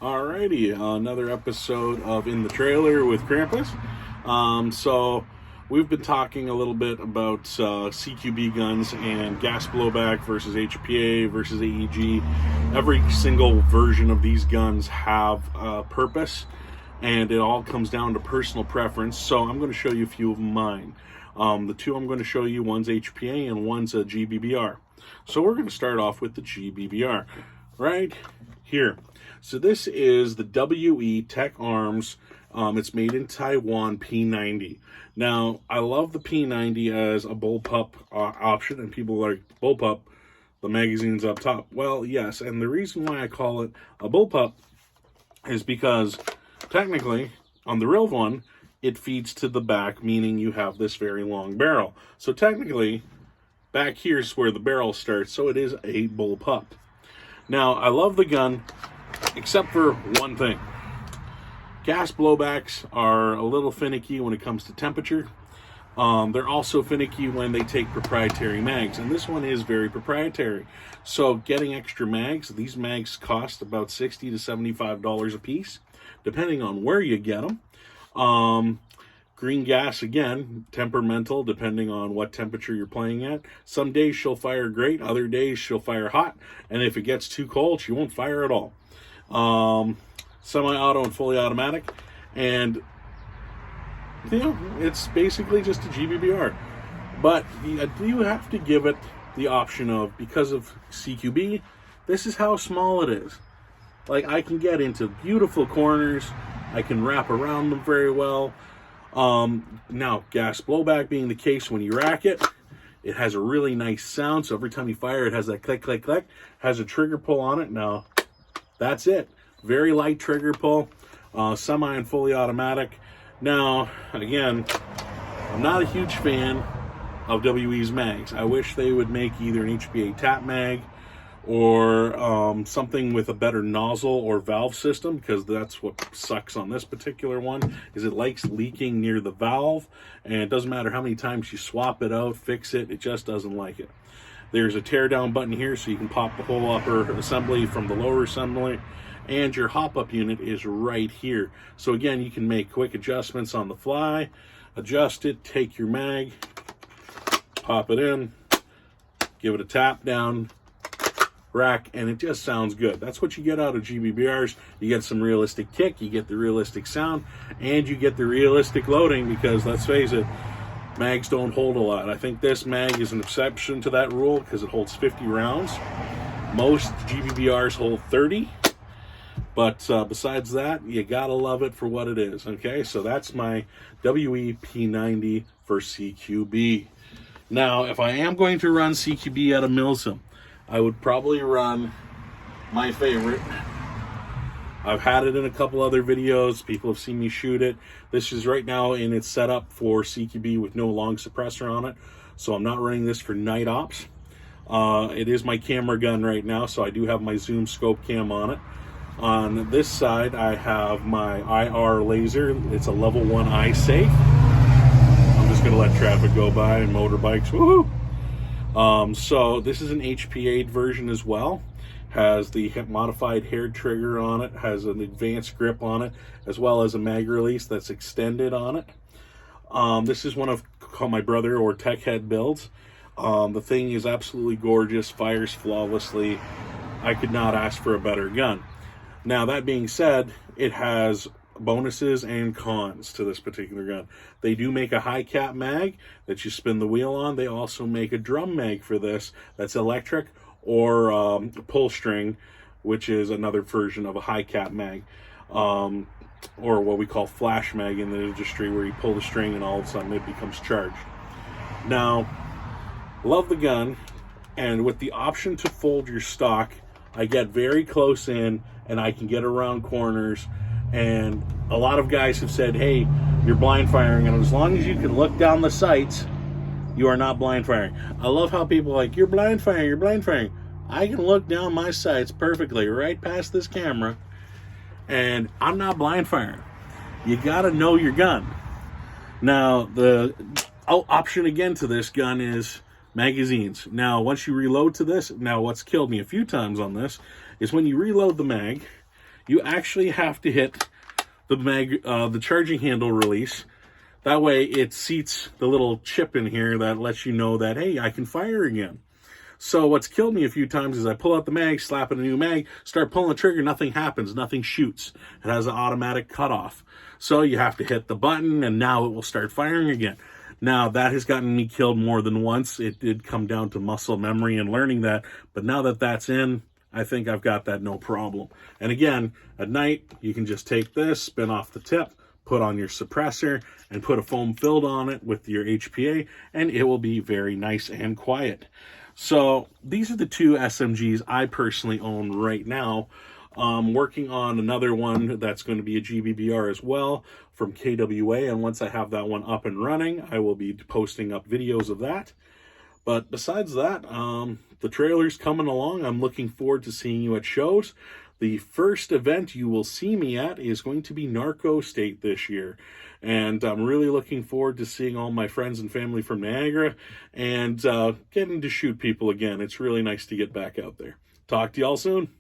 Alrighty, another episode of In the Trailer with Krampus. So we've been talking a little bit about CQB guns and gas blowback versus HPA versus AEG. Every single version of these guns have a purpose, and it all comes down to personal preference. So I'm going to show you a few of mine. The two I'm going to show you, one's HPA and one's a GBBR. So we're going to start off with the GBBR right here. So this is the WE Tech Arms. It's made in Taiwan, P90. Now, I love the P90 as a bullpup option, and people are like, bullpup, the magazine's up top. Well, yes, and the reason why I call it a bullpup is because technically, on the real one, it feeds to the back, meaning you have this very long barrel. So technically, back here's where the barrel starts, so it is a bullpup. Now, I love the gun, except for one thing. Gas blowbacks are a little finicky when it comes to temperature. They're also finicky when they take proprietary mags, and this one is very proprietary. So getting extra mags, these mags cost about $60 to $75 a piece, depending on where you get them. Green gas, again, temperamental, depending on what temperature you're playing at. Some days she'll fire great, other days she'll fire hot, and if it gets too cold, she won't fire at all. Semi-auto and fully automatic, and it's basically just a GBBR. But you have to give it the option of, because of CQB, this is how small it is. Like, I can get into beautiful corners, I can wrap around them very well. Now, gas blowback being the case, when you rack it, it has a really nice sound, so every time you fire it has that click, click, click, has a trigger pull on it. Now, that's it. Very light trigger pull, semi and fully automatic. Now, again, I'm not a huge fan of WE's mags. I wish they would make either an HPA tap mag or something with a better nozzle or valve system, because that's what sucks on this particular one, is it likes leaking near the valve, and it doesn't matter how many times you swap it out, fix it, it just doesn't like it. There's a tear down button here, so you can pop the whole upper assembly from the lower assembly, and your hop-up unit is right here. So again, you can make quick adjustments on the fly, adjust it, take your mag, pop it in, give it a tap down, rack, and it just sounds good. That's what you get out of GBBRs. You get some realistic kick, you get the realistic sound, and you get the realistic loading, because let's face it, mags don't hold a lot. I think this mag is an exception to that rule because it holds 50 rounds. Most GBBRs hold 30. But besides that, you gotta love it for what it is. Okay, so that's my WE-P90 for CQB. Now, if I am going to run CQB out of Milsim, I would probably run my favorite. I've had it in a couple other videos. People have seen me shoot it. This is right now in its setup for CQB with no long suppressor on it. So I'm not running this for night ops. It is my camera gun right now, so I do have my zoom scope cam on it. On this side, I have my IR laser. It's a level 1 eye safe. I'm just going to let traffic go by and motorbikes. Woohoo! So this is an HPA version as well. Has the modified hair trigger on it, has an advanced grip on it, as well as a mag release that's extended on it. This is one of my brother or tech head builds. The thing is absolutely gorgeous, fires flawlessly. I could not ask for a better gun. Now, that being said, it has bonuses and cons to this particular gun. They do make a high cap mag that you spin the wheel on. They also make a drum mag for this that's electric, or pull string, which is another version of a high cap mag, or what we call flash mag in the industry, where you pull the string and all of a sudden it becomes charged. Now, love the gun, and with the option to fold your stock, I get very close in and I can get around corners. And a lot of guys have said, hey, you're blind firing, and as long as you can look down the sights, you are not blind firing. I love how people are like, you're blind firing, you're blind firing. I can look down my sights perfectly right past this camera, and I'm not blind firing. You gotta know your gun. Now, the option again to this gun is magazines. Now, once you reload to this, now what's killed me a few times on this is when you reload the mag, you actually have to hit the charging handle release. That way it seats the little chip in here that lets you know that, hey, I can fire again. So what's killed me a few times is I pull out the mag, slap in a new mag, start pulling the trigger, nothing happens, nothing shoots. It has an automatic cutoff. So you have to hit the button, and now it will start firing again. Now, that has gotten me killed more than once. It did come down to muscle memory and learning that. But now that that's in, I think I've got that no problem. And again, at night, you can just take this, spin off the tip, put on your suppressor, and put a foam filled on it with your HPA, and it will be very nice and quiet. So these are the two SMGs I personally own right now. Working on another one that's going to be a GBBR as well from KWA, and once I have that one up and running, I will be posting up videos of that. But besides that, the trailer's coming along. I'm looking forward to seeing you at shows. The first event you will see me at is going to be Narco State this year. And I'm really looking forward to seeing all my friends and family from Niagara and getting to shoot people again. It's really nice to get back out there. Talk to y'all soon.